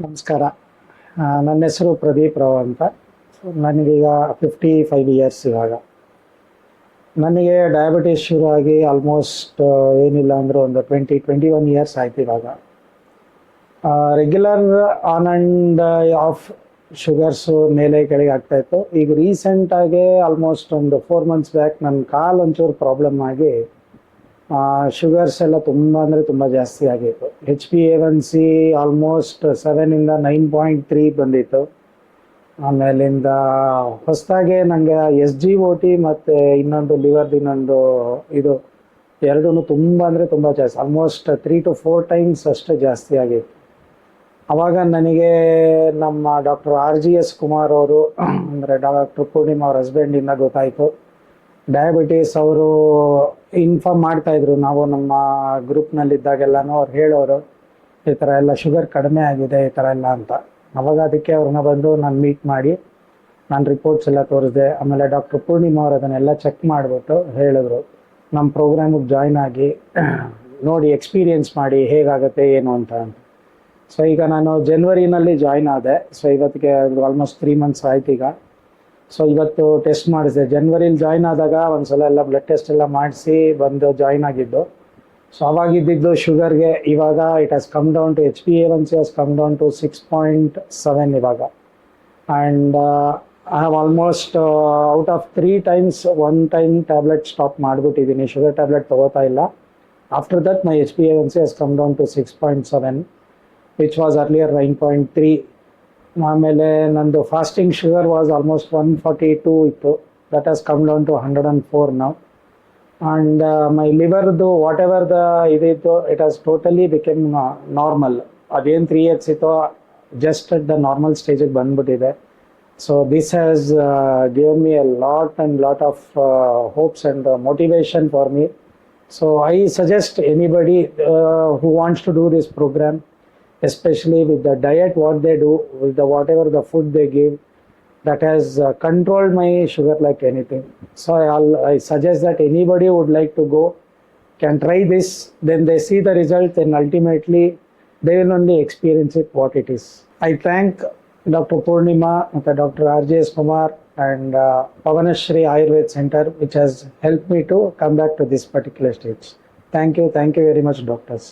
ನಮಸ್ಕಾರ. ನನ್ನ ಹೆಸರು ಪ್ರದೀಪ್ ರಾವ್ ಅಂತ. ನನಗೀಗ 55 ಇಯರ್ಸ್. ಇವಾಗ ನನಗೆ ಡಯಾಬಿಟಿಸ್ ಶುರು ಆಗಿ ಆಲ್ಮೋಸ್ಟ್ ಏನಿಲ್ಲ ಅಂದರೂ ಒಂದು 21 ಇಯರ್ಸ್ ಆಯ್ತು. ಇವಾಗ regular on and of sugars ಮೇಲೆ ಕೆಳಗೆ ಆಗ್ತಾಯಿತ್ತು. ಈಗ ರೀಸೆಂಟಾಗಿ ಆಲ್ಮೋಸ್ಟ್ ಒಂದು 4 months ಬ್ಯಾಕ್ ನನ್ನ ಕಾಲು ಒಂಚೂರು ಪ್ರಾಬ್ಲಮ್ ಆಗಿ ಶುಗರ್ಸ್ ಎಲ್ಲ ತುಂಬ ಅಂದರೆ ತುಂಬ ಜಾಸ್ತಿ ಆಗಿತ್ತು. HbA1c ಆಲ್ಮೋಸ್ಟ್ 7ಇಂದ 9.3 ಬಂದಿತ್ತು. ಆಮೇಲಿಂದ ಹೊಸದಾಗೆ ನನಗೆ SGOT ಮತ್ತು ಇನ್ನೊಂದು ಲಿವರ್ದು ಇನ್ನೊಂದು ಇದು ಎರಡೂ ತುಂಬ ಅಂದರೆ ತುಂಬ ಜಾಸ್ತಿ, ಆಲ್ಮೋಸ್ಟ್ 3 to 4 times ಅಷ್ಟು ಜಾಸ್ತಿ ಆಗಿತ್ತು. ಆವಾಗ ನನಗೆ ನಮ್ಮ ಡಾಕ್ಟರ್ RGS ಕುಮಾರ್ ಅವರು ಅಂದರೆ ಡಾಕ್ಟರ್ ಪೂರ್ಣಿಮಾ ಅವ್ರ ಹಸ್ಬೆಂಡಿಂದ ಗೊತ್ತಾಯಿತು. ಡಯಾಬಿಟೀಸ್ ಅವರು ಇನ್ಫಾರ್ಮ್ ಮಾಡ್ತಾಯಿದ್ರು. ನಾವು ನಮ್ಮ ಗ್ರೂಪ್ನಲ್ಲಿದ್ದಾಗೆಲ್ಲನೂ ಅವ್ರು ಹೇಳೋರು ಈ ಥರ ಎಲ್ಲ ಶುಗರ್ ಕಡಿಮೆ ಆಗಿದೆ ಈ ಥರ ಎಲ್ಲ ಅಂತ. ಅವಾಗ ಅದಕ್ಕೆ ಅವ್ರನ್ನ ಬಂದು ನಾನು ಮೀಟ್ ಮಾಡಿ ನಾನು ರಿಪೋರ್ಟ್ಸ್ ಎಲ್ಲ ತೋರಿಸಿದೆ. ಆಮೇಲೆ ಡಾಕ್ಟರ್ ಪೂರ್ಣಿಮಾ ಅವರು ಅದನ್ನೆಲ್ಲ ಚೆಕ್ ಮಾಡಿಬಿಟ್ಟು ಹೇಳಿದ್ರು ನಮ್ಮ ಪ್ರೋಗ್ರಾಮಿಗೆ ಜಾಯ್ನ್ ಆಗಿ ನೋಡಿ ಎಕ್ಸ್ಪೀರಿಯೆನ್ಸ್ ಮಾಡಿ ಹೇಗಾಗುತ್ತೆ ಏನು ಅಂತ. ಸೊ ಈಗ ನಾನು ಜನವರಿನಲ್ಲಿ ಜಾಯ್ನ್ ಆದೆ. ಸೊ ಇವತ್ತಿಗೆ ಆಲ್ಮೋಸ್ಟ್ 3 months ಆಯ್ತು ಈಗ. ಸೊ ಇವತ್ತು ಟೆಸ್ಟ್ ಮಾಡಿಸಿದೆ. ಜನವರಿಲಿ ಜಾಯ್ನ್ ಆದಾಗ ಒಂದ್ಸಲ ಎಲ್ಲ ಬ್ಲಡ್ ಟೆಸ್ಟ್ ಎಲ್ಲ ಮಾಡಿಸಿ ಬಂದು ಜಾಯ್ನ್ ಆಗಿದ್ದು. ಸೊ ಅವಾಗಿದ್ದು ಶುಗರ್ಗೆ ಇವಾಗ it has come down to HbA1c has come down to 6.7 ಇವಾಗ. And I have almost out of 3 times 1 time tablet stop ಮಾಡಿಬಿಟ್ಟಿದ್ದೀನಿ. ಶುಗರ್ ಟ್ಯಾಬ್ಲೆಟ್ ತೊಗೋತಾ ಇಲ್ಲ. After that my HbA1c has come down to 6.7 which was earlier 9.3. ಆಮೇಲೆ ನಂದು fasting sugar was almost 142 ಇತ್ತು. That has come down to 104 now. And my ಲಿವರ್ದು whatever the ಇದಿತ್ತು it has totally became normal. ಅದೇನು 3x ಇತ್ತೋ just at the normal ಸ್ಟೇಜಿಗೆ ಬಂದ್ಬಿಟ್ಟಿದೆ. So this has given me a lot of hopes and motivation for me. So I suggest anybody who wants to do this program, especially with the diet what they do, with the whatever the food they give, that has controlled my sugar like anything. So I suggest that anybody would like to go can try this, then they see the result, then ultimately they will only experience it what it is. I thank Dr. Purnima and Dr. RGS Kumar and Pavanashri Ayurved Center which has helped me to come back to this particular stage. Thank you very much doctors.